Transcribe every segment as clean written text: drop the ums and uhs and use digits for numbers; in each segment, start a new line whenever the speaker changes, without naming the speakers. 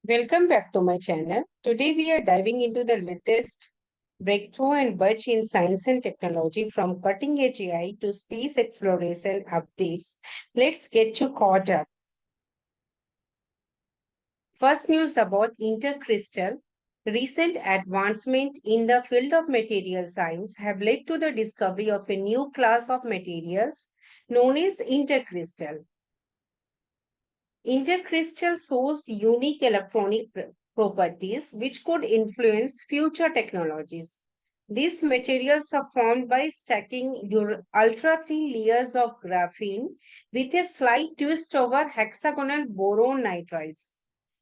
Welcome back to my channel. Today we are diving into the latest breakthrough and budge in science and technology from cutting edge AI to space exploration updates. Let's get you caught up. First news about intercrystal. Recent advancement in the field of material science have led to the discovery of a new class of materials known as intercrystal. Intercrystal shows unique electronic properties which could influence future technologies. These materials are formed by stacking your ultra-thin layers of graphene with a slight twist over hexagonal boron nitrides.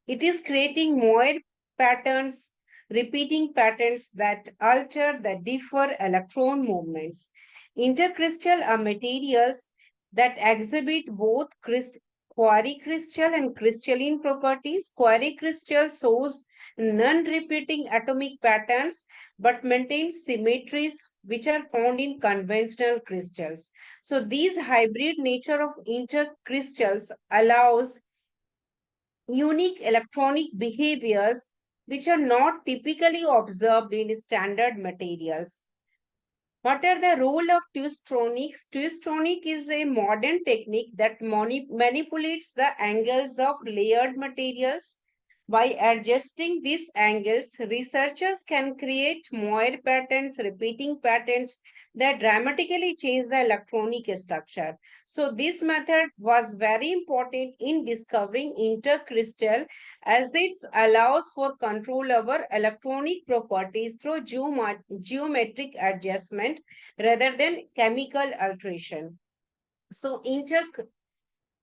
It is creating Moir patterns, repeating patterns that alter the differ electron movements. Intercrystal are materials that exhibit both quarry crystal and crystalline properties. Quarry crystal shows non-repeating atomic patterns but maintains symmetries which are found in conventional crystals. So these hybrid nature of intercrystals allows unique electronic behaviors which are not typically observed in standard materials. What are the role of twistronics? Twistronic is a modern technique that manipulates the angles of layered materials. By adjusting these angles, researchers can create Moir patterns, repeating patterns that dramatically change the electronic structure. So this method was very important in discovering intercrystal as it allows for control over electronic properties through geometric adjustment rather than chemical alteration. So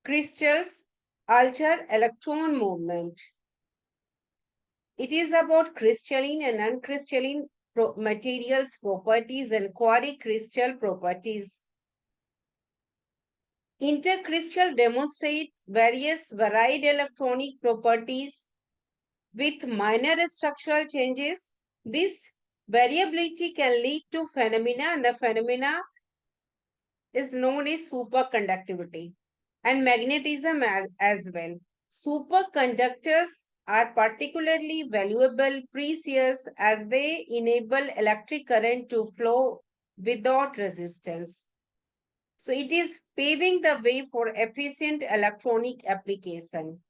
intercrystals alter electron movement. It is about crystalline and uncrystalline materials properties and quarry crystal properties. Intercrystal demonstrate various varied electronic properties with minor structural changes. This variability can lead to phenomena, and the phenomena is known as superconductivity and magnetism as well. Superconductors are particularly valuable, precious, as they enable electric current to flow without resistance. So it is paving the way for efficient electronic application.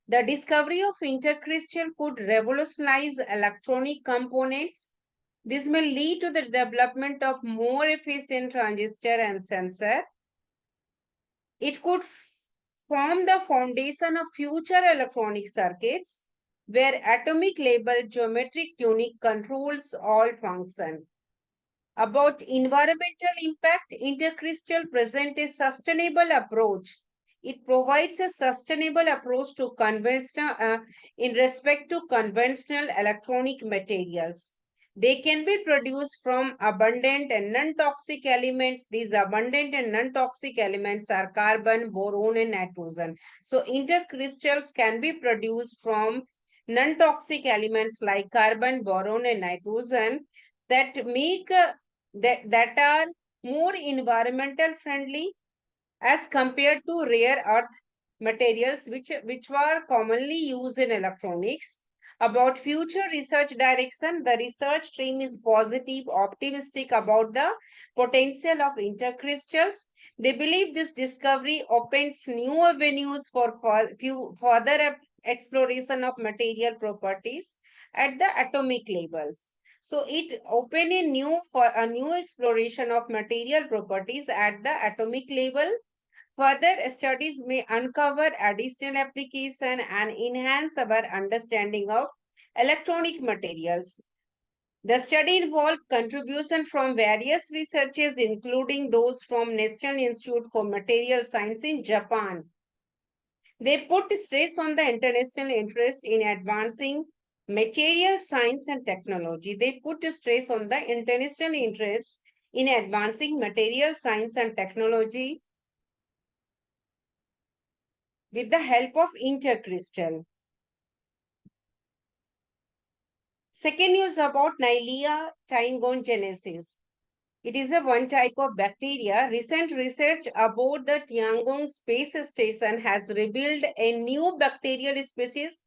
The discovery of intercrystal could revolutionize electronic components. This may lead to the development of more efficient transistor and sensor. It could form the foundation of future electronic circuits where atomic level geometric tuning controls all function. About environmental impact, intercrystal present a sustainable approach. It provides a sustainable approach to in respect to conventional electronic materials. They can be produced from abundant and non-toxic elements. These abundant and non-toxic elements are carbon, boron, and nitrogen. So intercrystals can be produced from non-toxic elements like carbon, boron, and nitrogen that make that are more environmental friendly as compared to rare earth materials which were commonly used in electronics. About future research direction, the research team is positive, optimistic about the potential of intercrystals. They believe this discovery opens new avenues for further exploration of material properties at the atomic levels. So it opened a new exploration of material properties at the atomic level. Further studies may uncover additional application and enhance our understanding of electronic materials. The study involved contribution from various researchers, including those from National Institute for Material Science in Japan. They put stress on the international interest in advancing material science and technology. They put stress on the international interest in advancing material science and technology with the help of intercrystal. Second news about Nylea tyngongenesis. It is a one type of bacteria. Recent research about the Tiangong space station has revealed a new bacterial species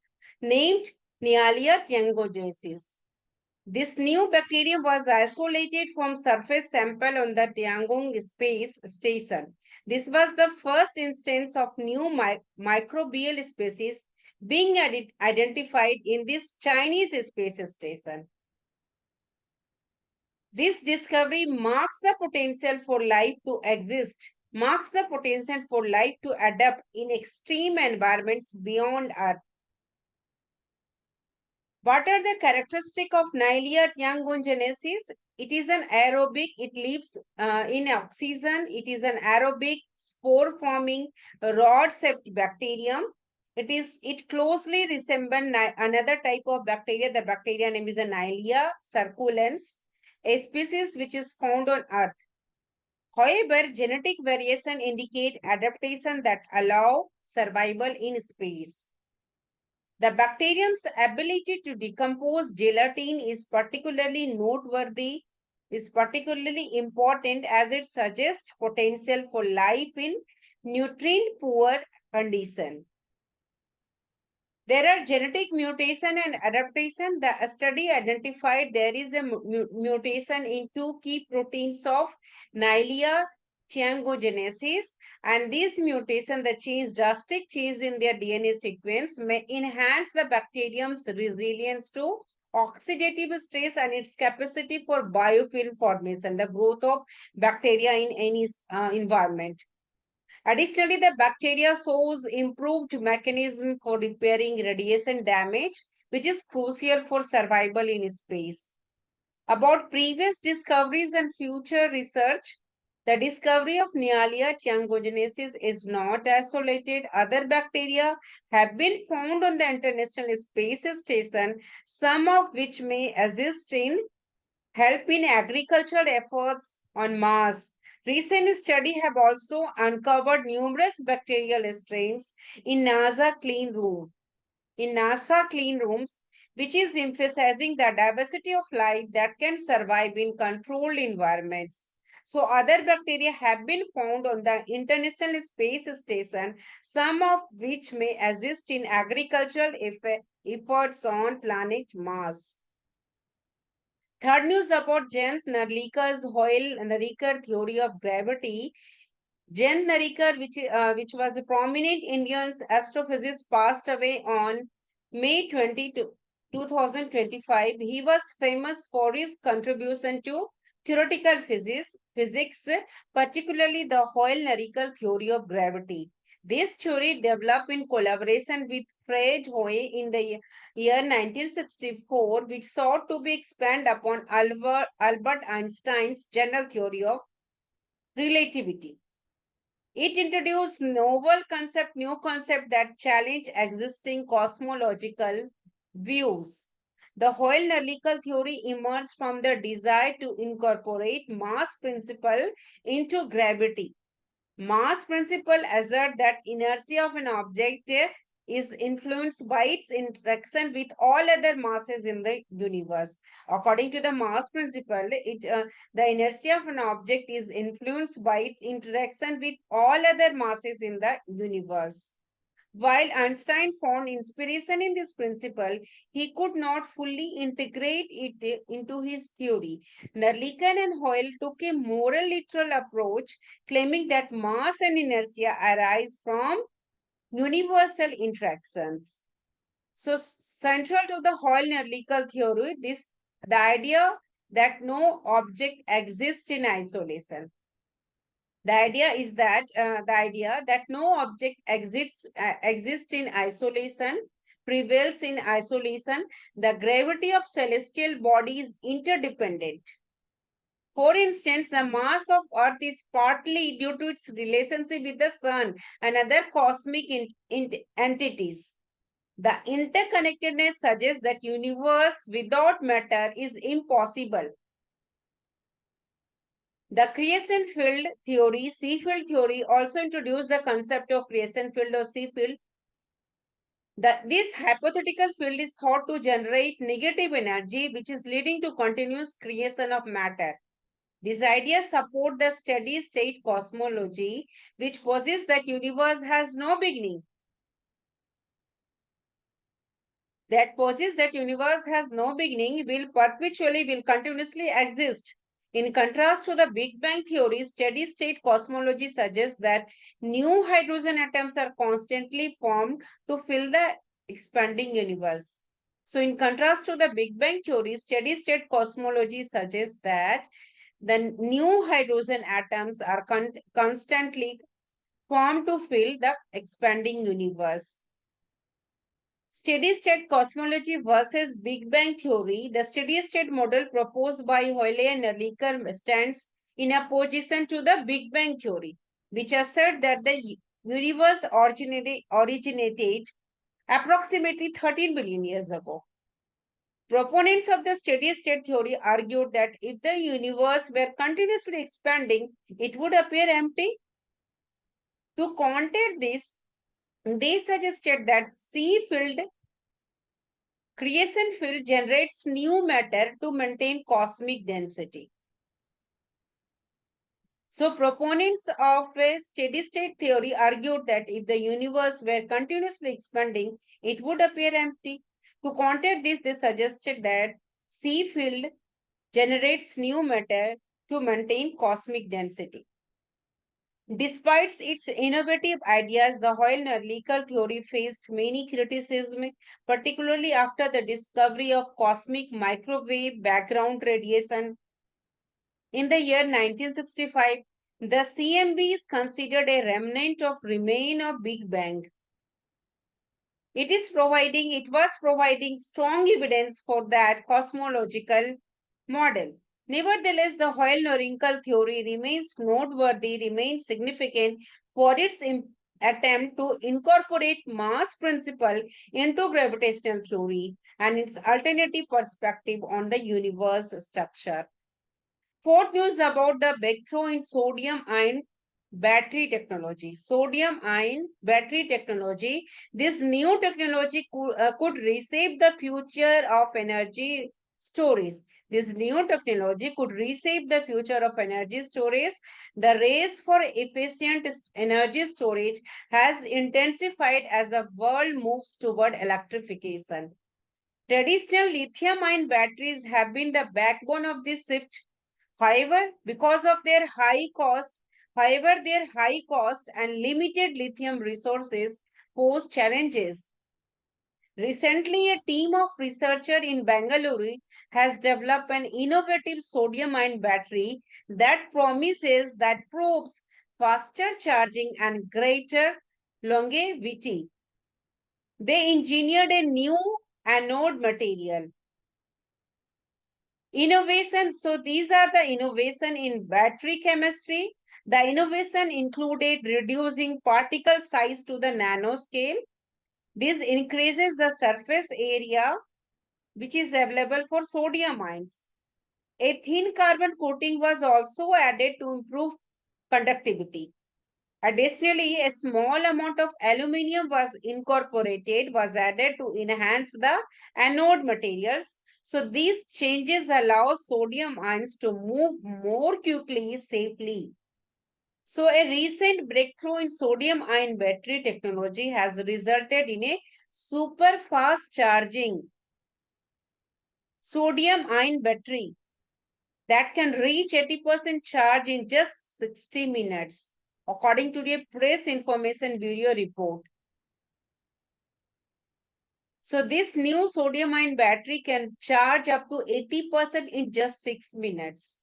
named Nealia tiangogenesis. This new bacterium was isolated from surface sample on the Tiangong space station. This was the first instance of new microbial species being identified in this Chinese space station. This discovery marks the potential for life to exist, marks the potential for life to adapt in extreme environments beyond Earth. What are the characteristics of Nailia tiangogenesis? It is an aerobic, it lives in oxygen, it is an aerobic spore-forming rod-shaped bacterium. It closely resembles another type of bacteria. The bacteria name is a Nailia circulans, a species which is found on Earth. However, genetic variation indicate adaptation that allow survival in space. The bacterium's ability to decompose gelatin is particularly noteworthy, is particularly important as it suggests potential for life in nutrient-poor condition. There are genetic mutation and adaptation. The study identified there is a mutation in two key proteins of Nailia tiangogenesis, and this mutation, the drastic change in their DNA sequence, may enhance the bacterium's resilience to oxidative stress and its capacity for biofilm formation, the growth of bacteria in any environment. Additionally, the bacteria shows improved mechanism for repairing radiation damage, which is crucial for survival in space. About previous discoveries and future research, the discovery of Nealia tiangogenesis is not isolated. Other bacteria have been found on the International Space Station, some of which may assist in help in agricultural efforts on Mars. Recent studies have also uncovered numerous bacterial strains in NASA clean rooms, which is emphasizing the diversity of life that can survive in controlled environments. So other bacteria have been found on the International Space Station, some of which may assist in agricultural efforts on planet Mars. Third news about Jens Narliker's Hoyle-Narliker theory of gravity. Jens Narliker, which was a prominent Indian astrophysicist, passed away on May 22, 2025. He was famous for his contribution to theoretical physics, particularly the Hoyle-Narliker theory of gravity. This theory developed in collaboration with Fred Hoyle in the year 1964, which sought to be expanded upon Albert Einstein's general theory of relativity. It introduced new concept that challenge existing cosmological views. The Hoyle-Narliker theory emerged from the desire to incorporate mass principle into gravity. Mass principle asserts that inertia of an object is influenced by its interaction with all other masses in the universe. According to the mass principle, the inertia of an object is influenced by its interaction with all other masses in the universe. While Einstein found inspiration in this principle, he could not fully integrate it into his theory. Narlikan and Hoyle took a moral literal approach, claiming that mass and inertia arise from universal interactions. So, central to the Hoyle-Narlikan theory, the idea that no object exists in isolation. The idea that no object exists in isolation, prevails in isolation. The gravity of celestial bodies is interdependent. For instance, the mass of Earth is partly due to its relationship with the Sun and other cosmic entities. The interconnectedness suggests that universe without matter is impossible. The creation field theory, C field theory, also introduced the concept of creation field or C field. This hypothetical field is thought to generate negative energy, which is leading to continuous creation of matter. This idea supports the steady state cosmology, which posits that universe has no beginning. that poses that universe has no beginning will continuously exist. In contrast to the Big Bang theory, steady state cosmology suggests that new hydrogen atoms are constantly formed to fill the expanding universe. So, in contrast to the Big Bang theory, steady state cosmology suggests that the new hydrogen atoms are constantly formed to fill the expanding universe. Steady state cosmology versus Big Bang theory. The steady state model proposed by Hoyle and Ehrlicher stands in opposition to the Big Bang theory, which assert that the universe originated approximately 13 billion years ago. Proponents of the steady state theory argued that if the universe were continuously expanding, it would appear empty. To counter this, they suggested that creation field generates new matter to maintain cosmic density. So proponents of a steady state theory argued that if the universe were continuously expanding, it would appear empty. To counter this, they suggested that C field generates new matter to maintain cosmic density. Despite its innovative ideas, the Hoyle-Ehrlicher theory faced many criticism, particularly after the discovery of cosmic microwave background radiation. In the year 1965, the CMB is considered a remnant of remain of Big Bang. It was providing strong evidence for that cosmological model. Nevertheless, the Hoyle-Ehrlicher theory remains significant for its attempt to incorporate mass principle into gravitational theory and its alternative perspective on the universe structure. Fourth news about the breakthrough in sodium-ion battery technology. Sodium-ion battery technology. This new technology could reshape the future of energy storage. This new technology could reshape the future of energy storage. The race for efficient energy storage has intensified as the world moves toward electrification. Traditional lithium-ion batteries have been the backbone of this shift. However, because of their high cost, their high cost and limited lithium resources pose challenges. Recently, a team of researchers in Bangalore has developed an innovative sodium-ion battery that promises that proves faster charging and greater longevity. They engineered a new anode material. Innovation. So these are the innovation in battery chemistry. The innovation included reducing particle size to the nanoscale. This increases the surface area which is available for sodium ions. A thin carbon coating was also added to improve conductivity. Additionally, a small amount of aluminium was added to enhance the anode materials. So these changes allow sodium ions to move more quickly, safely. So a recent breakthrough in sodium ion battery technology has resulted in a super fast charging sodium ion battery that can reach 80% charge in just 60 minutes, according to the Press Information Bureau report. So this new sodium-ion battery can charge up to 80% in just 6 minutes.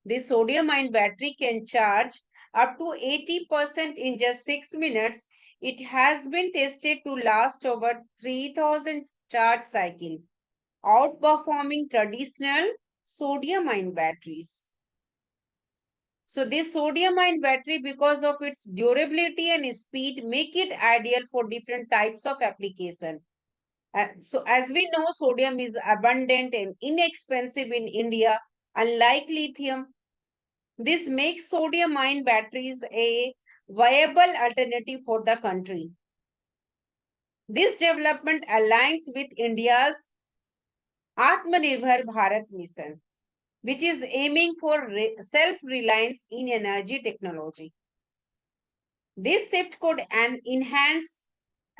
This sodium-ion battery can charge up to 80% in just 6 minutes. It has been tested to last over 3,000 charge cycles, outperforming traditional sodium-ion batteries. So this sodium-ion battery, because of its durability and speed, make it ideal for different types of application. So as we know, sodium is abundant and inexpensive in India, unlike lithium. This makes sodium-ion batteries a viable alternative for the country. This development aligns with India's Atmanirbhar Bharat mission, which is aiming for self-reliance in energy technology. This shift could enhance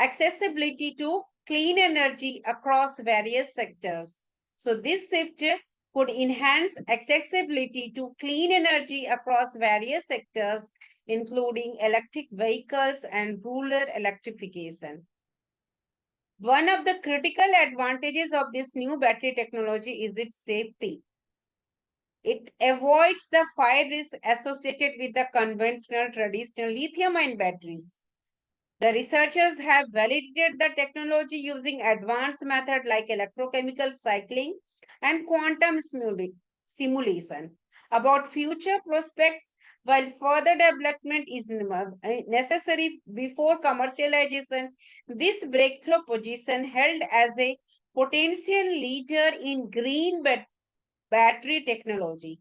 accessibility to clean energy across various sectors. So this shift could enhance accessibility to clean energy across various sectors, including electric vehicles and rural electrification. One of the critical advantages of this new battery technology is its safety. It avoids the fire risk associated with the conventional traditional lithium-ion batteries. The researchers have validated the technology using advanced methods like electrochemical cycling and quantum simulation. About future prospects, while further development is necessary before commercialization, this breakthrough position held as a potential leader in green battery technology.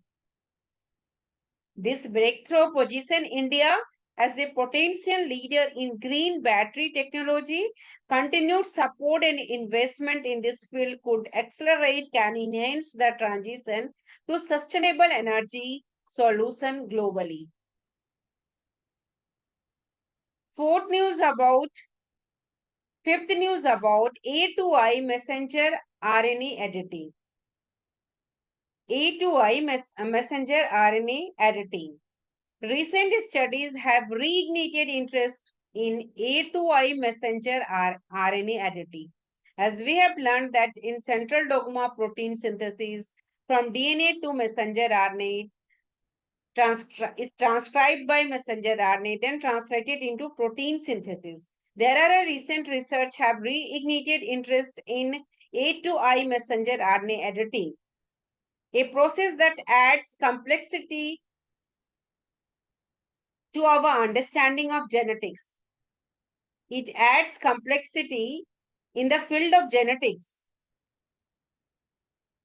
This breakthrough position India as a potential leader in green battery technology. Continued support and investment in this field could accelerate, can enhance the transition to sustainable energy solution globally. Fifth news about A2I messenger RNA editing. A2I messenger RNA editing. Recent studies have reignited interest in A2I messenger RNA editing, as we have learned that in central dogma protein synthesis from DNA to messenger RNA is transcribed by messenger RNA, then translated into protein synthesis. There are a recent research have reignited interest in A2I messenger RNA editing, a process that adds complexity to our understanding of genetics. It adds complexity in the field of genetics,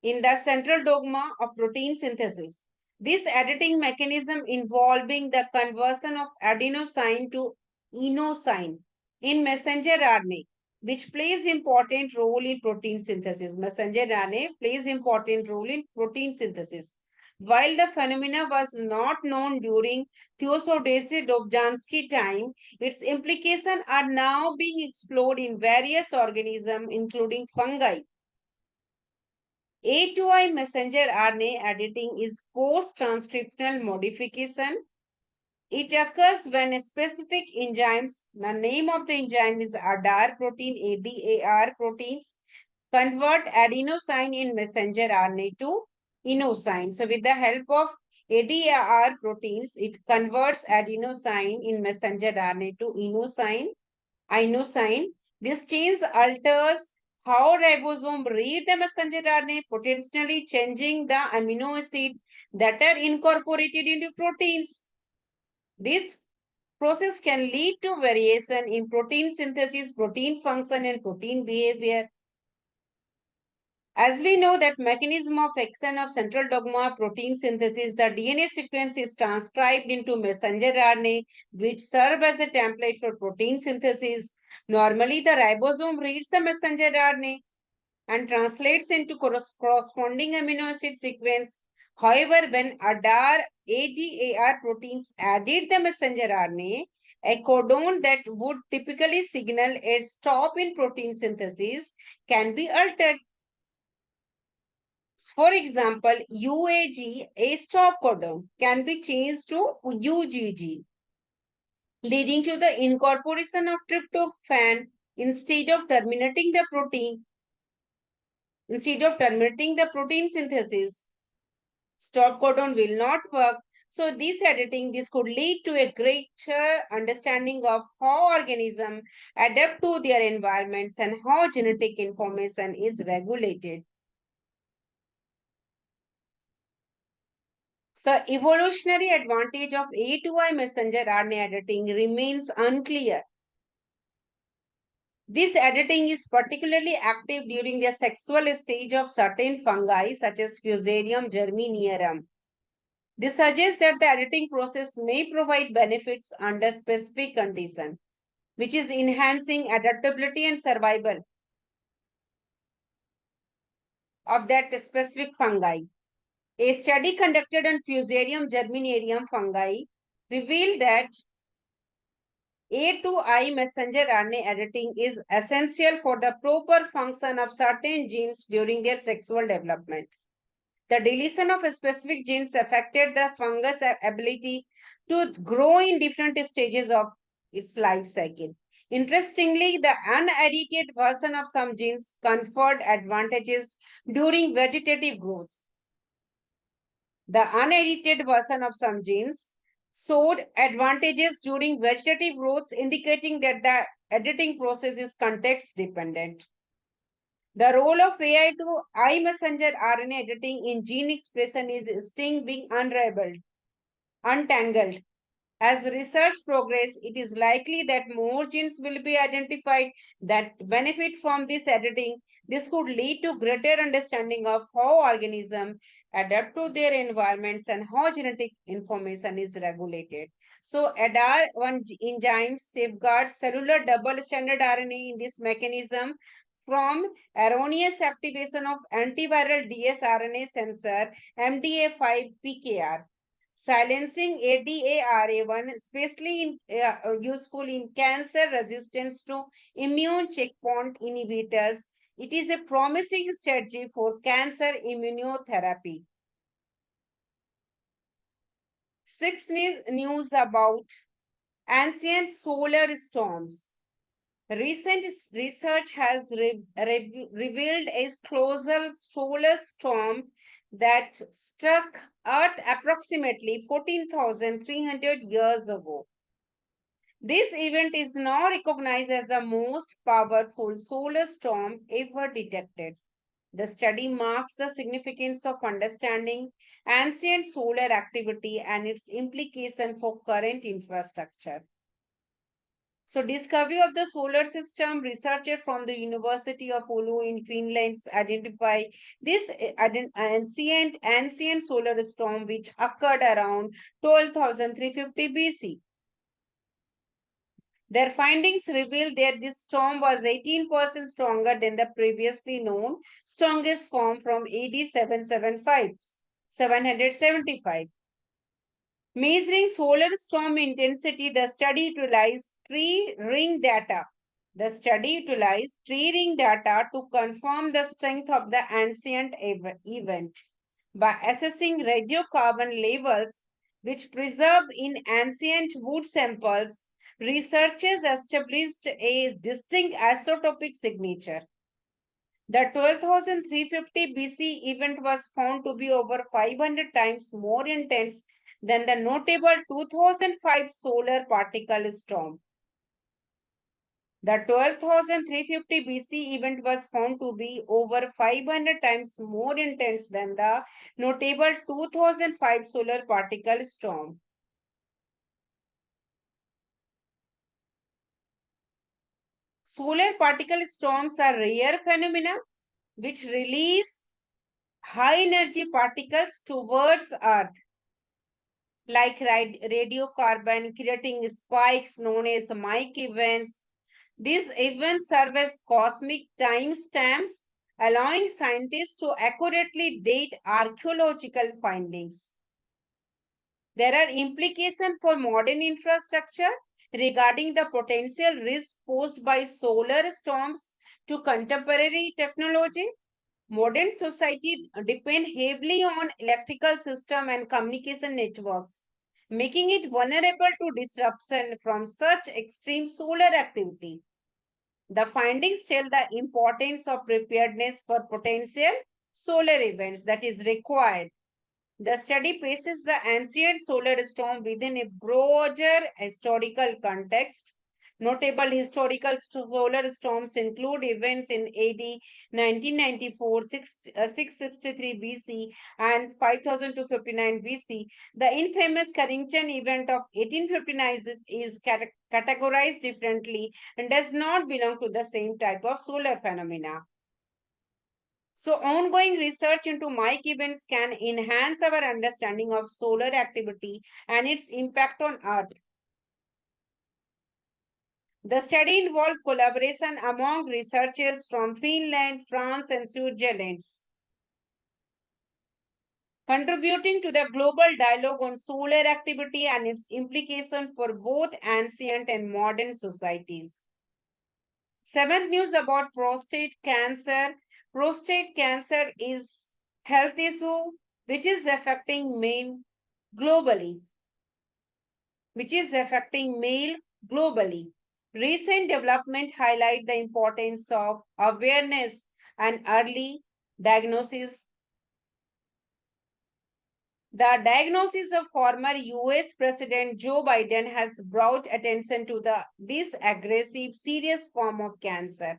in the central dogma of protein synthesis. This editing mechanism involving the conversion of adenosine to inosine in messenger RNA, which plays important role in protein synthesis. Messenger RNA plays important role in protein synthesis. While the phenomena was not known during Theosodesi-Dobzhansky time, its implications are now being explored in various organisms, including fungi. A2I messenger RNA editing is post-transcriptional modification. It occurs when specific enzymes, the name of the enzyme is ADAR protein, ADAR proteins, convert adenosine in messenger RNA to inosine. So with the help of ADAR proteins, it converts adenosine in messenger RNA to inosine. This change alters how ribosome read the messenger RNA, potentially changing the amino acid that are incorporated into proteins. This process can lead to variation in protein synthesis, protein function, and protein behavior. As we know that mechanism of action of central dogma protein synthesis, the DNA sequence is transcribed into messenger RNA, which serve as a template for protein synthesis. Normally, the ribosome reads the messenger RNA and translates into corresponding amino acid sequence. However, when ADAR proteins added the messenger RNA, a codon that would typically signal a stop in protein synthesis can be altered. For example, UAG, a stop codon, can be changed to UGG, leading to the incorporation of tryptophan instead of terminating the protein synthesis. Stop codon will not work. So this could lead to a greater understanding of how organisms adapt to their environments and how genetic information is regulated. The evolutionary advantage of A2I messenger RNA editing remains unclear. This editing is particularly active during the sexual stage of certain fungi such as Fusarium germinatum. This suggests that the editing process may provide benefits under specific conditions, which is enhancing adaptability and survival of that specific fungi. A study conducted on Fusarium germinatum fungi revealed that A to I messenger RNA editing is essential for the proper function of certain genes during their sexual development. The deletion of specific genes affected the fungus ability to grow in different stages of its life cycle. Interestingly, the unedited version of some genes conferred advantages during vegetative growth. The unedited version of some genes showed advantages during vegetative growth, indicating that the editing process is context dependent. The role of AI to I messenger RNA editing in gene expression is still being untangled. As research progresses, it is likely that more genes will be identified that benefit from this editing. This could lead to greater understanding of how organisms adapt to their environments and how genetic information is regulated. So, ADAR1 enzyme safeguards cellular double-stranded RNA in this mechanism from erroneous activation of antiviral dsRNA sensor MDA5-PKR. Silencing ADARA1, especially useful in cancer resistance to immune checkpoint inhibitors. It is a promising strategy for cancer immunotherapy. Sixth news about ancient solar storms. Recent research has revealed a colossal solar storm that struck Earth approximately 14,300 years ago. This event is now recognized as the most powerful solar storm ever detected. The study marks the significance of understanding ancient solar activity and its implication for current infrastructure. So, discovery of the solar system, researchers from the University of Oulu in Finland identify this ancient solar storm which occurred around 12,350 BC. Their findings reveal that this storm was 18% stronger than the previously known strongest storm from AD 775. Measuring solar storm intensity, the study utilized tree ring data. To confirm the strength of the ancient event by assessing radiocarbon levels which preserved in ancient wood samples. Researchers established a distinct isotopic signature. The 12,350 BC event was found to be over 500 times more intense than the notable 2005 solar particle storm. The 12,350 BC event was found to be over 500 times more intense than the notable 2005 solar particle storm. Solar particle storms are rare phenomena which release high energy particles towards Earth, like radiocarbon, creating spikes known as Mike events. These events serve as cosmic timestamps, allowing scientists to accurately date archaeological findings. There are implications for modern infrastructure regarding the potential risk posed by solar storms to contemporary technology. Modern society depend heavily on electrical system and communication networks, making it vulnerable to disruption from such extreme solar activity. The findings tell the importance of preparedness for potential solar events that is required. The study places the ancient solar storm within a broader historical context. Notable historical solar storms include events in AD 1994, 663 BC, and 5259 BC. The infamous Currrent event of 1859 is categorized differently and does not belong to the same type of solar phenomena. So, ongoing research into Mike events can enhance our understanding of solar activity and its impact on Earth. The study involved collaboration among researchers from Finland, France, and Switzerland. contributing to the global dialogue on solar activity and its implication for both ancient and modern societies. Seventh news about prostate cancer. Prostate cancer is health issue which is affecting men globally, which is affecting male globally. Recent development highlight the importance of awareness and early diagnosis. The diagnosis of former US President Joe Biden has brought attention to this aggressive, serious form of cancer.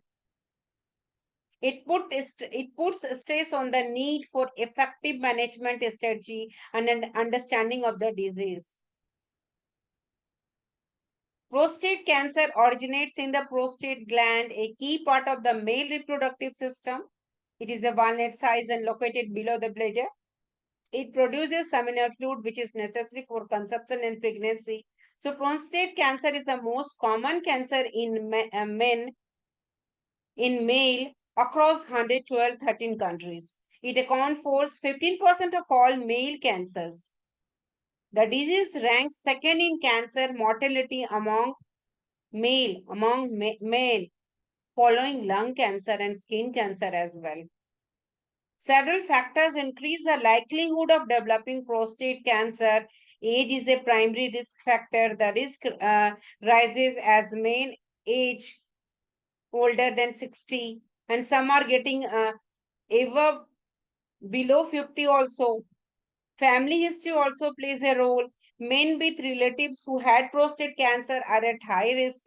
It puts stress on the need for effective management strategy and an understanding of the disease. Prostate cancer originates in the prostate gland, a key part of the male reproductive system. It is a walnut size and located below the bladder. It produces seminal fluid, which is necessary for conception and pregnancy. So, prostate cancer is the most common cancer in men in male across 112 13 countries. It accounts for 15% of all male cancers. The disease ranks second in cancer mortality among male, following lung cancer and skin cancer as well. Several factors increase the likelihood of developing prostate cancer. Age is a primary risk factor. The risk rises as men age older than 60, and some are getting above below 50 also. Family history also plays a role. Men with relatives who had prostate cancer are at high risk.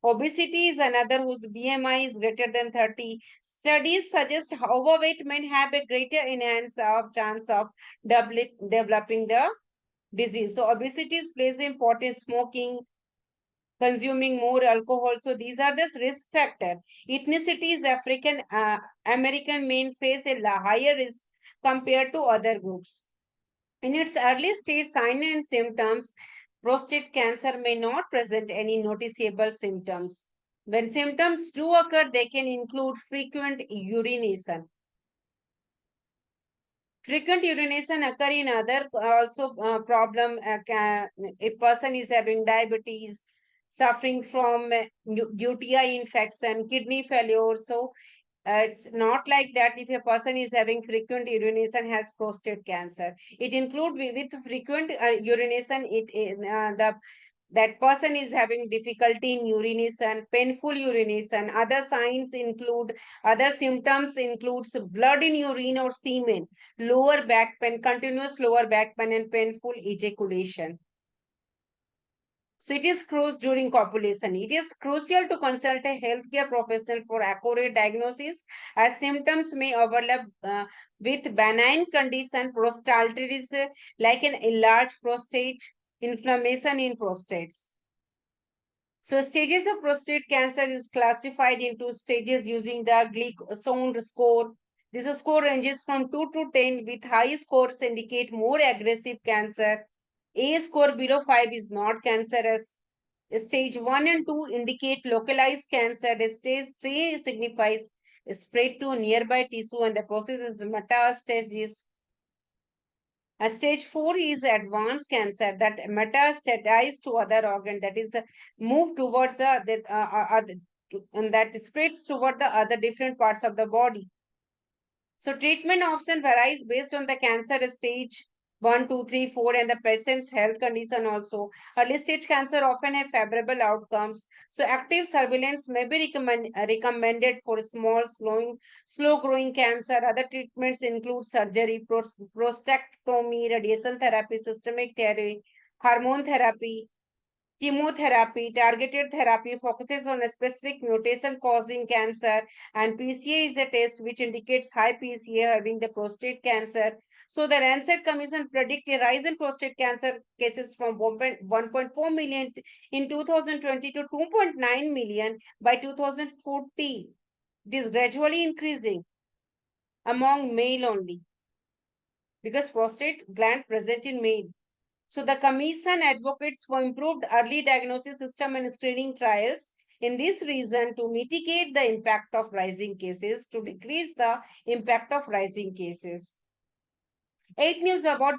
Obesity is another whose BMI is greater than 30. Studies suggest overweight men have a greater chance of developing the disease. So obesity plays an important smoking, consuming more alcohol. So these are the risk factor. Ethnicities, African American men face a higher risk compared to other groups. In its early stage signs and symptoms, prostate cancer may not present any noticeable symptoms. When symptoms do occur, they can include frequent urination. Frequent urination occur in other also problem. A person is having diabetes, suffering from UTI infection, kidney failure. So it's not like that if a person is having frequent urination has prostate cancer. It includes with frequent urination, that person is having difficulty in urination, painful urination. Other signs include, other symptoms includes blood in urine or semen, lower back pain, continuous lower back pain, and painful ejaculation. So it is crucial during copulation. It is crucial to consult a healthcare professional for accurate diagnosis, as symptoms may overlap with benign condition prostatitis, like an enlarged prostate, inflammation in prostates. So stages of prostate cancer is classified into stages using the Gleason score. This score ranges from 2 to 10, with high scores indicate more aggressive cancer. A score below 5 is not cancerous. Stage 1 and 2 indicate localized cancer. Stage 3 signifies spread to nearby tissue, and the process is metastasis. Stage 4 is advanced cancer that metastasizes to other organ, that is move towards and that spreads toward the other different parts of the body. So treatment option varies based on the cancer stage 1, 2, 3, 4, and the patient's health condition also. Early stage cancer often have favorable outcomes. So active surveillance may be recommended for slow growing cancer. Other treatments include surgery, prostatectomy, radiation therapy, systemic therapy, hormone therapy, chemotherapy. Targeted therapy focuses on a specific mutation causing cancer, and PCA is a test which indicates high PCA having the prostate cancer. So the Lancet Commission predict a rise in prostate cancer cases from 1.4 million in 2020 to 2.9 million by 2040. It is gradually increasing among male only, because prostate gland present in male. So the commission advocates for improved early diagnosis system and screening trials in this reason to mitigate the impact of rising cases, to decrease the impact of rising cases. 8 news about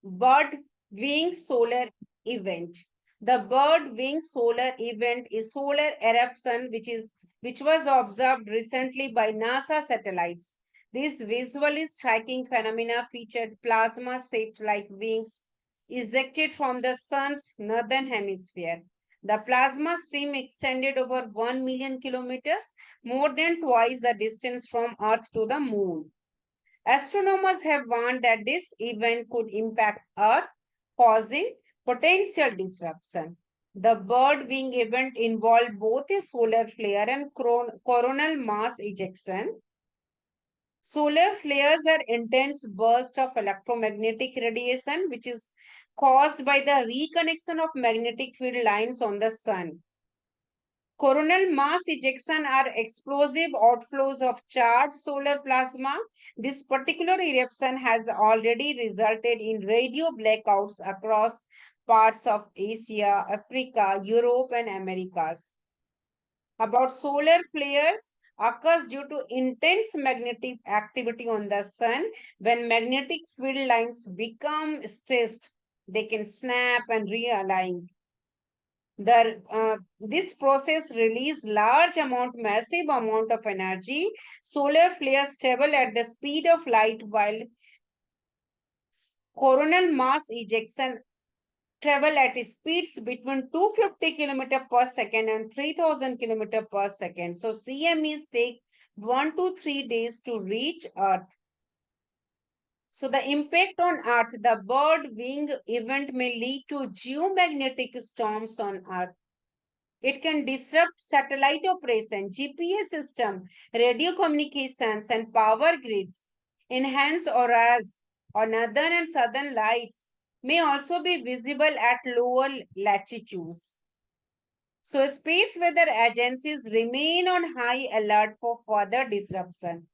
bird wing solar event. The bird wing solar event is solar eruption which was observed recently by NASA satellites. This visually striking phenomena featured plasma shaped like wings ejected from the sun's northern hemisphere. The plasma stream extended over 1 million kilometers, more than twice the distance from Earth to the moon. Astronomers have warned that this event could impact Earth, causing potential disruption. The bird wing event involved both a solar flare and coronal mass ejection. Solar flares are intense bursts of electromagnetic radiation, which is caused by the reconnection of magnetic field lines on the sun. Coronal mass ejection are explosive outflows of charged solar plasma. This particular eruption has already resulted in radio blackouts across parts of Asia, Africa, Europe, and Americas. About solar flares occurs due to intense magnetic activity on the sun. When magnetic field lines become stressed, they can snap and realign. This process release massive amount of energy. Solar flares travel at the speed of light, while coronal mass ejection travel at speeds between 250 km per second and 3000 km per second. So CMEs take 1 to 3 days to reach Earth. So the impact on Earth, the bird wing event may lead to geomagnetic storms on Earth. It can disrupt satellite operation, GPS system, radio communications, and power grids. Enhanced auroras or northern and southern lights may also be visible at lower latitudes. So space weather agencies remain on high alert for further disruptions.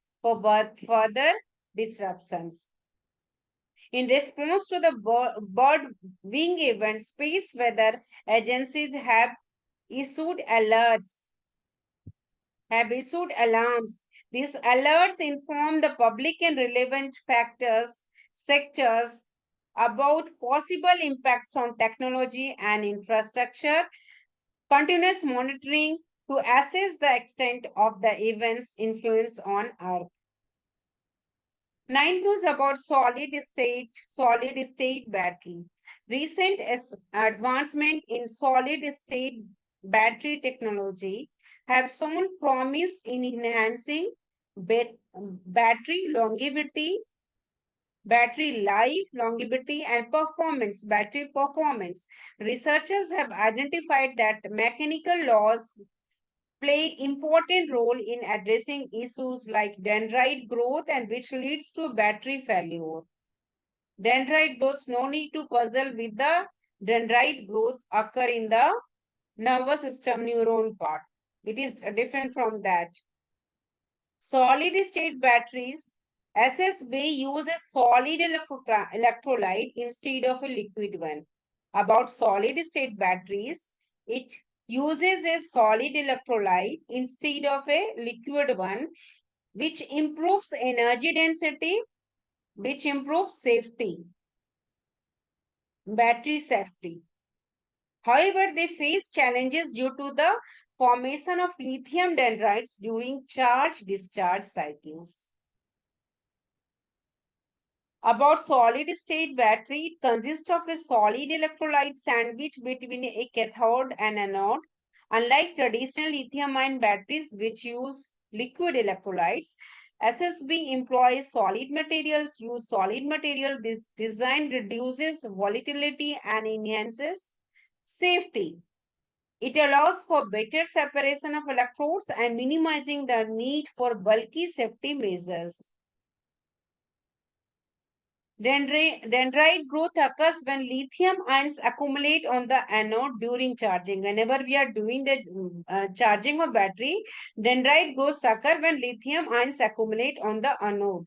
In response to the bird wing event, space weather agencies issued alerts, have issued alarms. These alerts inform the public and relevant sectors about possible impacts on technology and infrastructure. Continuous monitoring to assess the extent of the event's influence on Earth. 9 news about solid state battery. Recent advancement in solid state battery technology have shown promise in enhancing battery longevity, battery life, longevity, and battery performance. Researchers have identified that mechanical laws play important role in addressing issues like dendrite growth and which leads to battery failure. Dendrite growth, no need to puzzle with the dendrite growth occur in the nervous system neuron part. It is different from that. Solid state batteries, SSB uses solid electrolyte instead of a liquid one. About solid state batteries, it uses a solid electrolyte instead of a liquid one, which improves energy density, which improves battery safety. However, they face challenges due to the formation of lithium dendrites during charge-discharge cycles. About solid-state battery, it consists of a solid electrolyte sandwich between a cathode and anode. Unlike traditional lithium-ion batteries, which use liquid electrolytes, SSB employs solid materials. Use solid material. This design reduces volatility and enhances safety. It allows for better separation of electrodes and minimizing the need for bulky safety measures. Dendrite growth occurs when lithium ions accumulate on the anode during charging. Whenever we are doing the charging of battery, dendrite growth occur when lithium ions accumulate on the anode.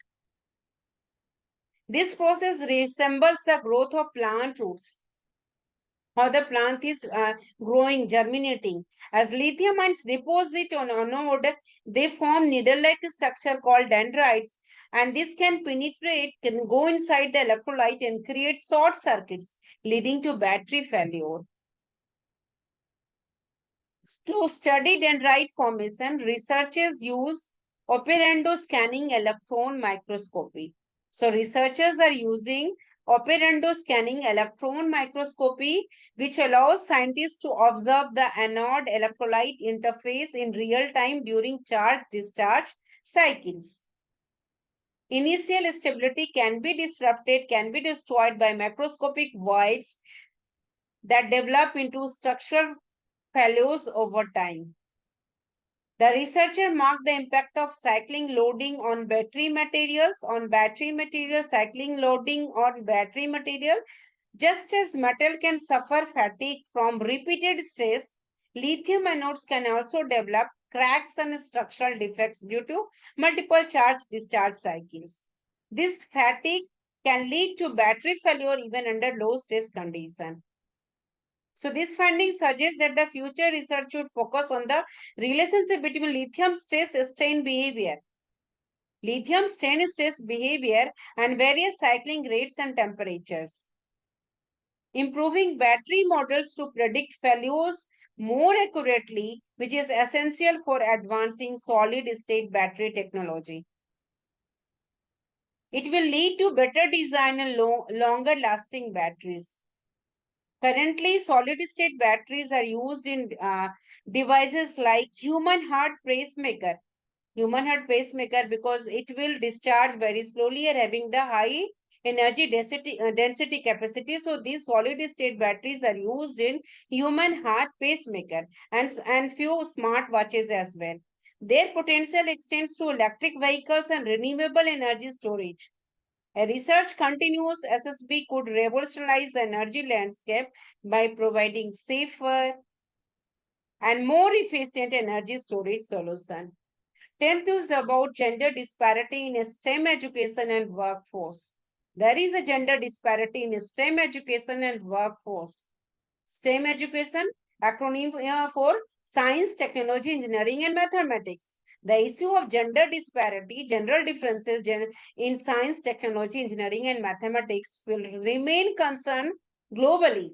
This process resembles the growth of plant roots. how the plant is growing, germinating. As lithium ions deposit on a node, they form needle-like structure called dendrites, and this can penetrate, can go inside the electrolyte and create short circuits, leading to battery failure. To study dendrite formation, researchers use operando scanning electron microscopy. So researchers are using operando scanning electron microscopy, which allows scientists to observe the anode electrolyte interface in real time during charge-discharge cycles. Initial stability can be disrupted, can be destroyed by macroscopic voids that develop into structural failures over time. The researcher marked the impact of cycling loading on battery materials, cycling loading on battery material. Just as metal can suffer fatigue from repeated stress, lithium anodes can also develop cracks and structural defects due to multiple charge-discharge cycles. This fatigue can lead to battery failure even under low-stress conditions. So this finding suggests that the future research should focus on the relationship between lithium stress-strain behavior, and various cycling rates and temperatures. Improving battery models to predict failures more accurately, which is essential for advancing solid-state battery technology. It will lead to better design and longer-lasting batteries. Currently, solid-state batteries are used in devices like human heart pacemaker. Because it will discharge very slowly and having the high energy density capacity. So these solid-state batteries are used in human heart pacemaker and few smart watches as well. Their potential extends to electric vehicles and renewable energy storage. A research continues, SSB could revolutionize the energy landscape by providing safer and more efficient energy storage solution. 10th is about gender disparity in STEM education and workforce. There is a gender disparity in STEM education and workforce. STEM education, acronym for science, technology, engineering, and mathematics. The issue of gender disparity, general differences in science, technology, engineering, and mathematics will remain concern globally.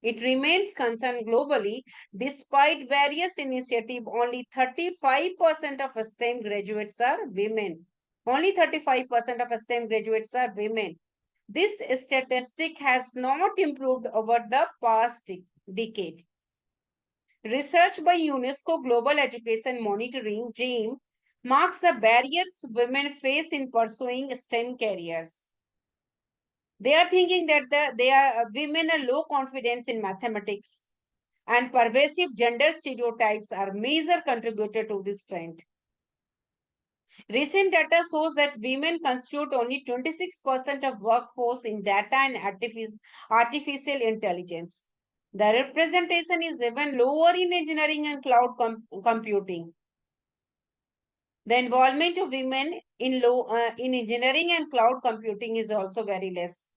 It remains concerned globally despite various initiatives. Only 35% of STEM graduates are women. Only 35% of STEM graduates are women. This statistic has not improved over the past decade. Research by UNESCO Global Education Monitoring (GEM) marks the barriers women face in pursuing STEM careers. They are thinking that women are low confidence in mathematics, and pervasive gender stereotypes are major contributor to this trend. Recent data shows that women constitute only 26% of workforce in data and artificial intelligence. The representation is even lower in engineering and cloud computing. The involvement of women in engineering and cloud computing is also very less.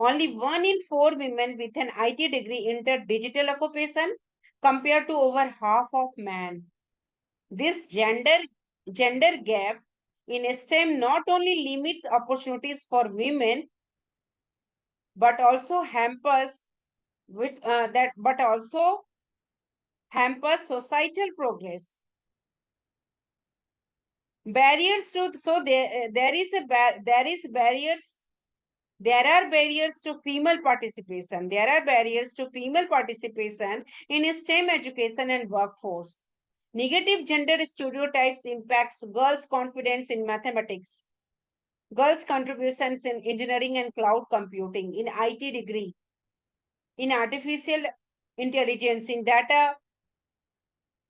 Only 1 in 4 women with an IT degree enter digital occupation compared to over half of men. This gender gap in STEM not only limits opportunities for women but also hampers societal progress. Barriers to so there is a there is barriers there are barriers to female participation. There are barriers to female participation in STEM education and workforce. Negative gender stereotypes impacts girls' confidence in mathematics, girls' contributions in engineering and cloud computing, in IT degree, in artificial intelligence, in data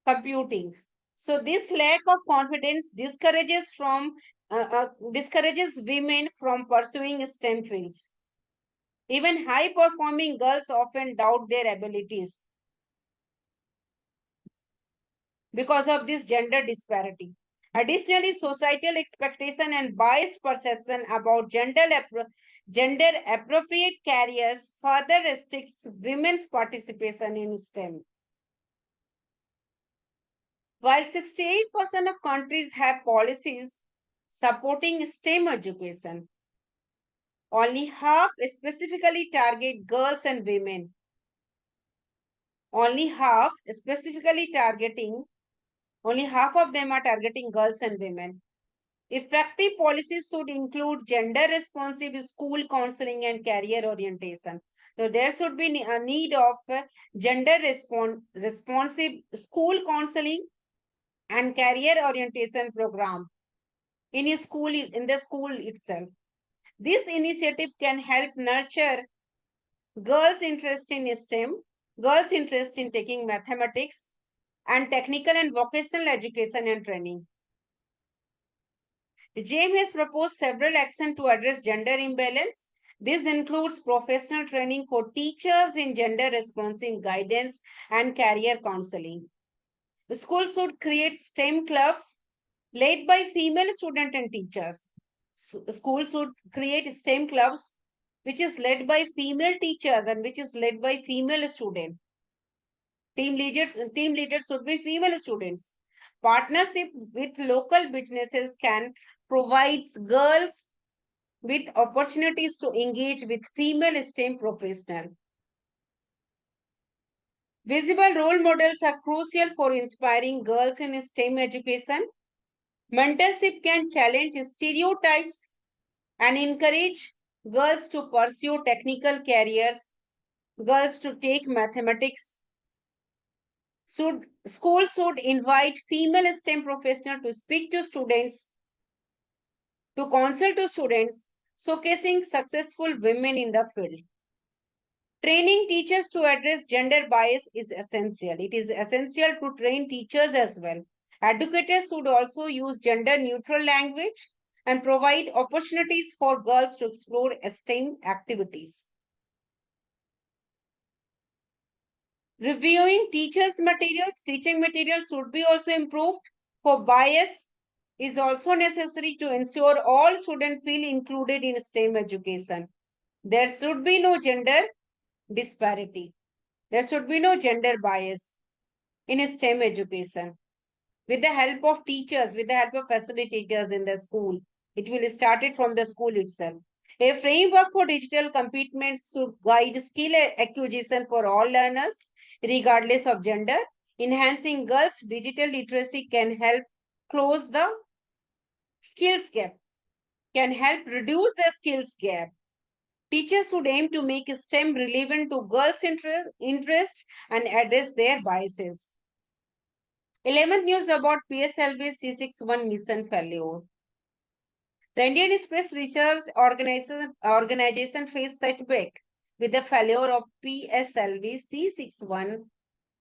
computing. So this lack of confidence discourages women from pursuing STEM fields. Even high-performing girls often doubt their abilities because of this gender disparity. Additionally, societal expectation and biased perception about Gender appropriate careers further restricts women's participation in STEM. While 68% of countries have policies supporting STEM education, only half specifically target girls and women. Only half of them are targeting girls and women. Effective policies should include gender responsive school counseling and career orientation. So there should be a need of gender responsive school counseling and career orientation program in the school itself. This initiative can help nurture girls' interest in STEM, girls' interest in taking mathematics, and technical and vocational education and training. JAM has proposed several actions to address gender imbalance. This includes professional training for teachers in gender responsive guidance and career counseling. The schools should create STEM clubs led by female students and teachers. Schools should create STEM clubs which is led by female teachers and which is led by female students. Team leaders should be female students. Partnership with local businesses can provide girls with opportunities to engage with female STEM professionals. Visible role models are crucial for inspiring girls in STEM education. Mentorship can challenge stereotypes and encourage girls to pursue technical careers, girls to take mathematics. Schools should invite female STEM professionals to speak to students, to counsel to students, showcasing successful women in the field. Training teachers to address gender bias is essential. It is essential to train teachers as well. Educators should also use gender neutral language and provide opportunities for girls to explore STEM activities. Reviewing teaching materials should be also improved. For bias is also necessary to ensure all students feel included in STEM education. There should be no gender disparity. There should be no gender bias in STEM education. With the help of teachers, with the help of facilitators in the school, it will start it from the school itself. A framework for digital commitments should guide skill acquisition for all learners, regardless of gender. Enhancing girls' digital literacy can help close the skills gap, can help reduce the skills gap. Teachers should aim to make STEM relevant to girls' interest and address their biases. 11th news about PSLV C61 mission failure. The Indian Space Research Organization faced setback with the failure of PSLV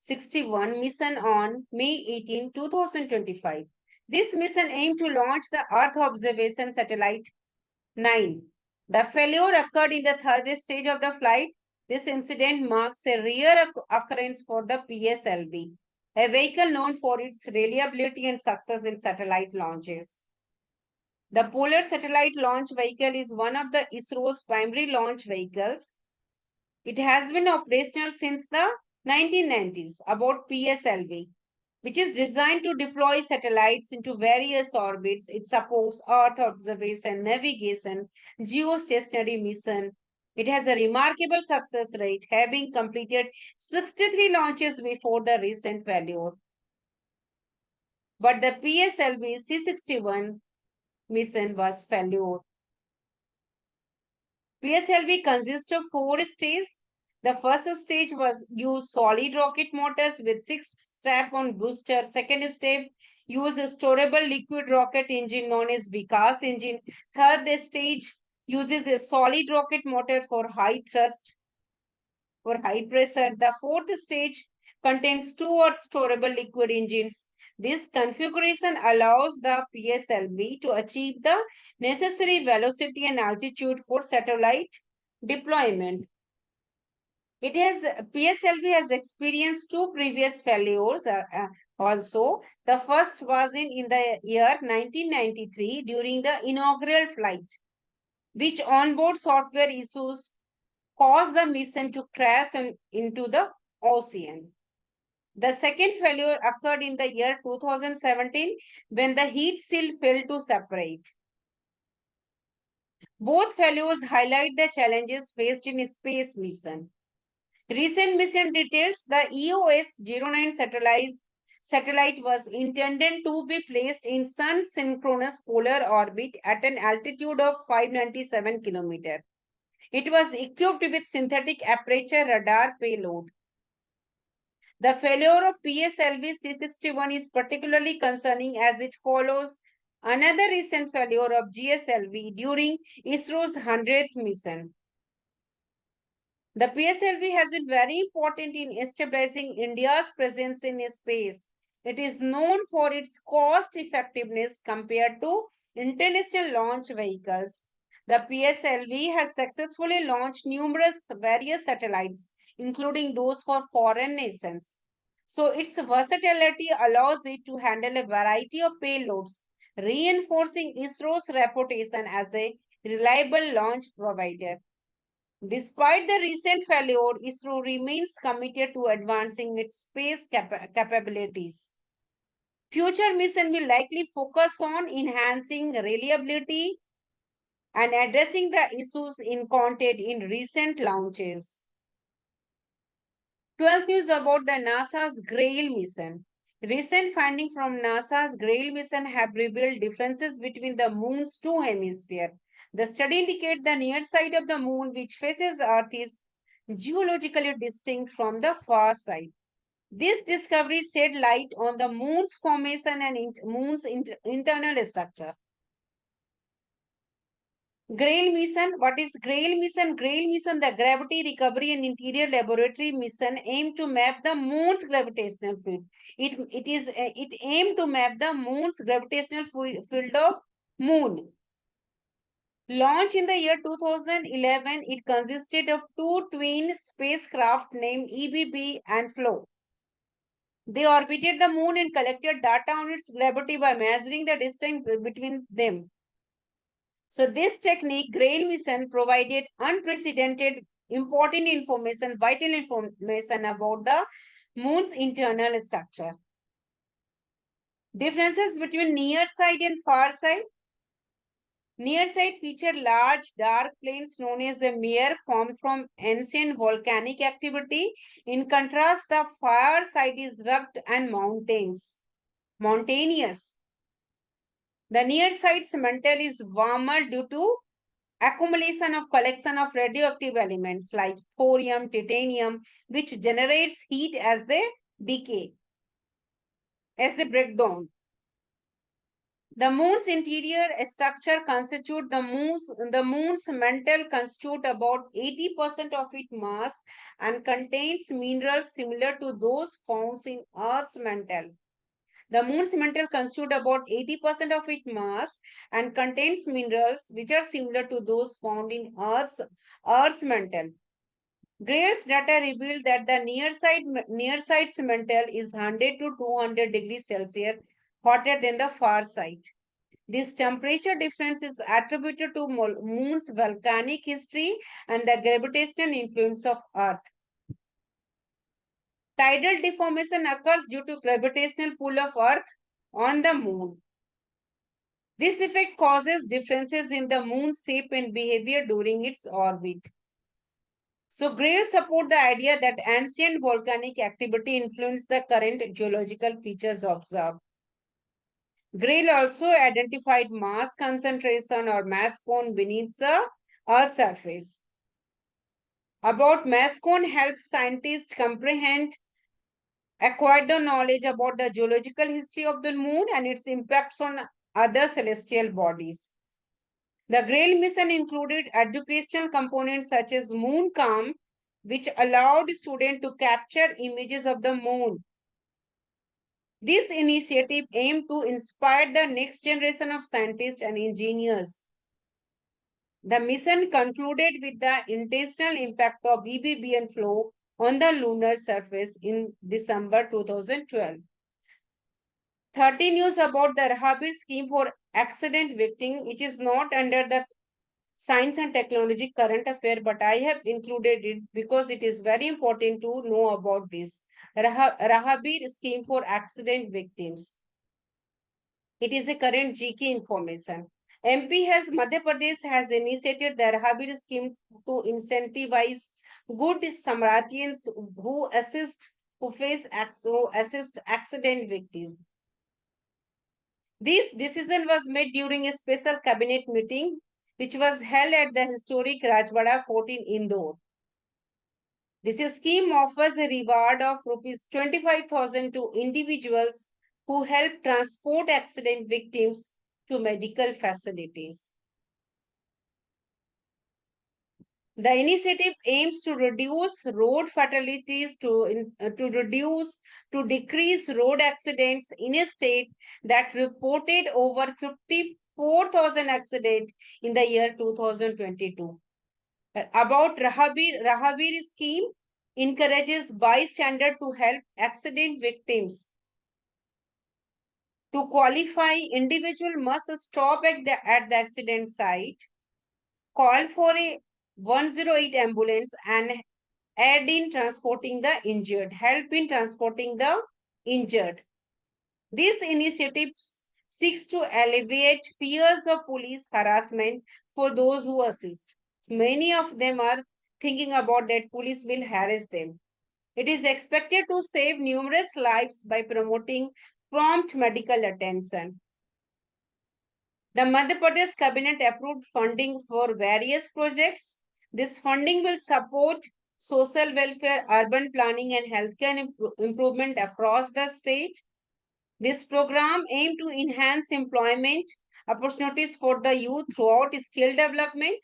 C61 mission on May 18, 2025. This mission aimed to launch the Earth observation satellite 9. The failure occurred in the third stage of the flight. This incident marks a rare occurrence for the PSLV, a vehicle known for its reliability and success in satellite launches. The Polar Satellite Launch Vehicle is one of the ISRO's primary launch vehicles. It has been operational since the 1990s, about PSLV, which is designed to deploy satellites into various orbits. It supports Earth observation, navigation, geostationary mission. It has a remarkable success rate, having completed 63 launches before the recent failure. But the PSLV C61 mission was failure. PSLV consists of 4 stages. The first stage was use solid rocket motors with 6 strap-on booster. Second step use a storable liquid rocket engine known as Vikas engine. Third stage uses a solid rocket motor for high thrust, for high pressure. The fourth stage contains 2 earth storable liquid engines. This configuration allows the PSLV to achieve the necessary velocity and altitude for satellite deployment. PSLV has experienced 2 previous failures also. The first was in the year 1993 during the inaugural flight. which onboard software issues caused the mission to crash into the ocean. The second failure occurred in the year 2017 when the heat shield failed to separate. Both failures highlight the challenges faced in space mission. Recent mission details: the EOS-09 satellite was intended to be placed in sun-synchronous polar orbit at an altitude of 597 km. It was equipped with synthetic aperture radar payload. The failure of PSLV C61 is particularly concerning as it follows another recent failure of GSLV during ISRO's 100th mission. The PSLV has been very important in establishing India's presence in space. It is known for its cost effectiveness compared to international launch vehicles. The PSLV has successfully launched various satellites, including those for foreign nations. So its versatility allows it to handle a variety of payloads, reinforcing ISRO's reputation as a reliable launch provider. Despite the recent failure, ISRO remains committed to advancing its space capabilities. Future mission will likely focus on enhancing reliability and addressing the issues encountered in recent launches. 12th news about the NASA's GRAIL mission. Recent findings from NASA's GRAIL mission have revealed differences between the moon's two hemispheres. The study indicates the near side of the moon, which faces Earth, is geologically distinct from the far side. This discovery shed light on the moon's formation and moon's internal structure. GRAIL mission. What is GRAIL mission? GRAIL mission, the Gravity Recovery and Interior Laboratory mission, aimed to map the moon's gravitational field. It aimed to map the moon's gravitational field of moon. Launched in the year 2011, it consisted of two twin spacecraft named EBB and FLO. They orbited the moon and collected data on its gravity by measuring the distance between them. So this technique, GRAIL mission, provided unprecedented important information, vital information about the moon's internal structure. Differences between near side and far side. Near side feature large dark plains known as a mare formed from ancient volcanic activity. In contrast, the far side is rugged and mountainous. The near side's mantle is warmer due to accumulation of collection of radioactive elements like thorium, titanium, which generates heat as they break down. The moon's interior structure constitute the moon's mantle constitute about 80% of its mass and contains minerals similar to those found in Earth's mantle. The moon's mantle constitute about 80% of its mass and contains minerals which are similar to those found in Earth's mantle. GRAIL's data revealed that the near side's mantle is 100 to 200 degrees Celsius hotter than the far side. This temperature difference is attributed to moon's volcanic history and the gravitational influence of Earth. Tidal deformation occurs due to gravitational pull of Earth on the moon. This effect causes differences in the moon's shape and behavior during its orbit. So GRAIL support the idea that ancient volcanic activity influenced the current geological features observed. GRAIL also identified mass concentration or mass cone beneath the Earth's surface. About mass cone helps scientists acquire the knowledge about the geological history of the moon and its impacts on other celestial bodies. The GRAIL mission included educational components such as MoonCam, which allowed students to capture images of the moon. This initiative aimed to inspire the next generation of scientists and engineers. The mission concluded with the intentional impact of EBB and flow on the lunar surface in December 2012. 30 news about the Rahabir scheme for accident victim, which is not under the science and technology current affair, but I have included it because it is very important to know about this. Rahabir scheme for accident victims. It is a current GK information. Madhya Pradesh has initiated the Rahabir scheme to incentivize good Samaritans who assist accident victims. This decision was made during a special cabinet meeting which was held at the historic Rajwada Fort in Indore. This scheme offers a reward of rupees 25,000 to individuals who help transport accident victims to medical facilities. The initiative aims to reduce road fatalities, to decrease road accidents in a state that reported over 54,000 accidents in the year 2022. About Rahabir scheme encourages bystander to help accident victims. To qualify, individual must stop at the accident site, call for a 108 ambulance and help in transporting the injured. This initiative seeks to alleviate fears of police harassment for those who assist. Many of them are thinking about that police will harass them. It is expected to save numerous lives by promoting prompt medical attention. The Madhya Pradesh cabinet approved funding for various projects. This funding will support social welfare, urban planning, and healthcare improvement across the state. This program aims to enhance employment opportunities for the youth throughout skill development.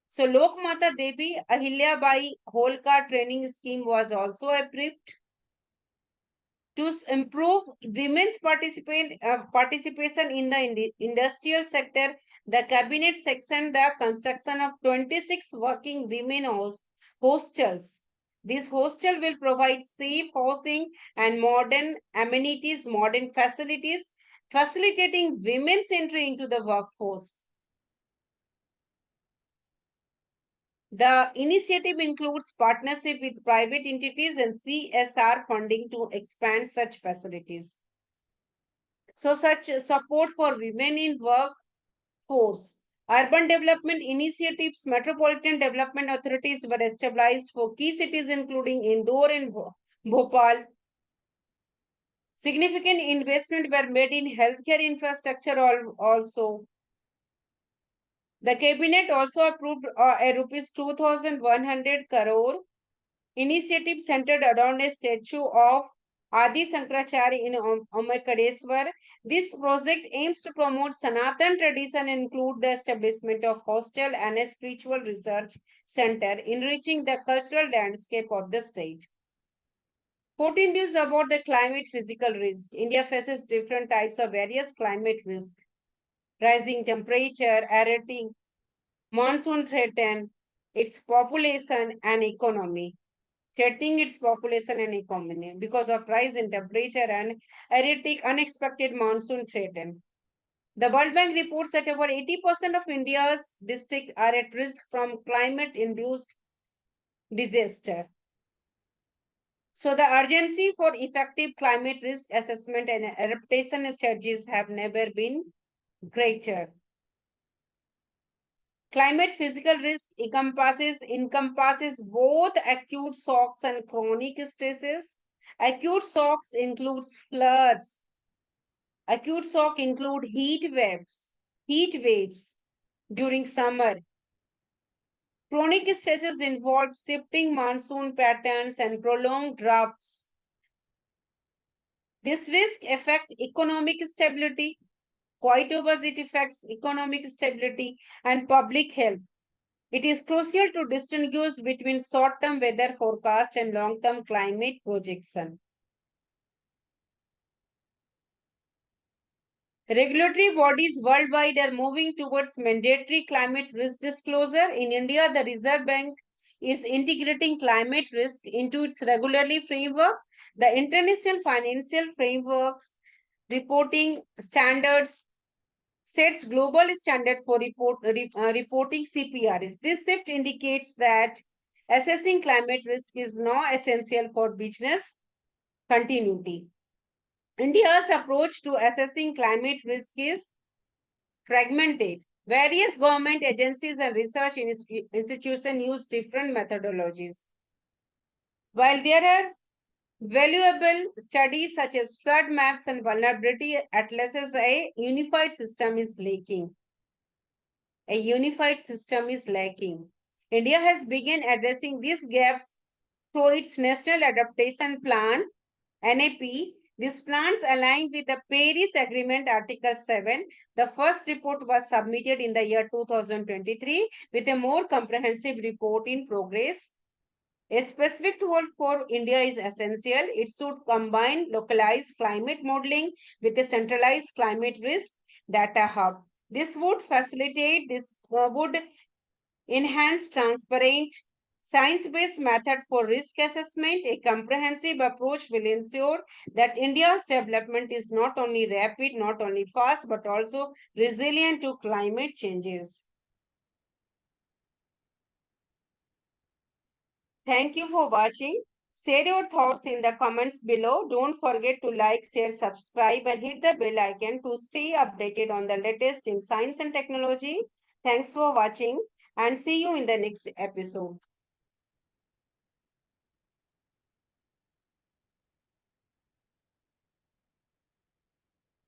So, Lokmata Devi Ahilya Bai Holkar training scheme was also approved. To improve women's participation in the industrial sector, the cabinet sanctioned the construction of 26 working women hostels. This hostel will provide safe housing and modern amenities, modern facilities, facilitating women's entry into the workforce. The initiative includes partnership with private entities and CSR funding to expand such facilities. So such support for women in workforce. Urban development initiatives, metropolitan development authorities were established for key cities including Indore and Bhopal. Significant investment were made in healthcare infrastructure also. The cabinet also approved a rupees 2,100 crore initiative centered around a statue of Adi Sankaracharya in Omkareshwar. This project aims to promote Sanatan tradition and include the establishment of hostel and a spiritual research center, enriching the cultural landscape of the state. 14 news about the climate physical risk. India faces different types of various climate risk. Rising temperature, erratic monsoon threaten its population and economy. Threatening its population and economy because of rise in temperature and erratic unexpected monsoon threaten. The World Bank reports that over 80% of India's districts are at risk from climate-induced disaster. So the urgency for effective climate risk assessment and adaptation strategies have never been greater. Climate physical risk encompasses both acute shocks and chronic stresses. Acute shocks includes floods. Acute shock include heat waves during summer. Chronic stresses involve shifting monsoon patterns and prolonged droughts. This risk affects economic stability. Quite opposite affects economic stability and public health. It is crucial to distinguish between short-term weather forecast and long-term climate projection. Regulatory bodies worldwide are moving towards mandatory climate risk disclosure. In India, the Reserve Bank is integrating climate risk into its regulatory framework. The international financial frameworks reporting standards sets global standard for reporting CPRs. This shift indicates that assessing climate risk is now essential for business continuity. India's approach to assessing climate risk is fragmented. Various government agencies and research institutions use different methodologies. While there are valuable studies such as flood maps and vulnerability atlases, a unified system is lacking. A unified system is lacking. India has begun addressing these gaps through its National Adaptation Plan, NAP. These plans align with the Paris Agreement Article 7. The first report was submitted in the year 2023 with a more comprehensive report in progress. A specific tool for India is essential. It should combine localized climate modeling with a centralized climate risk data hub. This would would enhance transparent science-based method for risk assessment. A comprehensive approach will ensure that India's development is not only rapid, not only fast, but also resilient to climate changes. Thank you for watching. Share your thoughts in the comments below. Don't forget to like, share, subscribe, and hit the bell icon to stay updated on the latest in science and technology. Thanks for watching and see you in the next episode.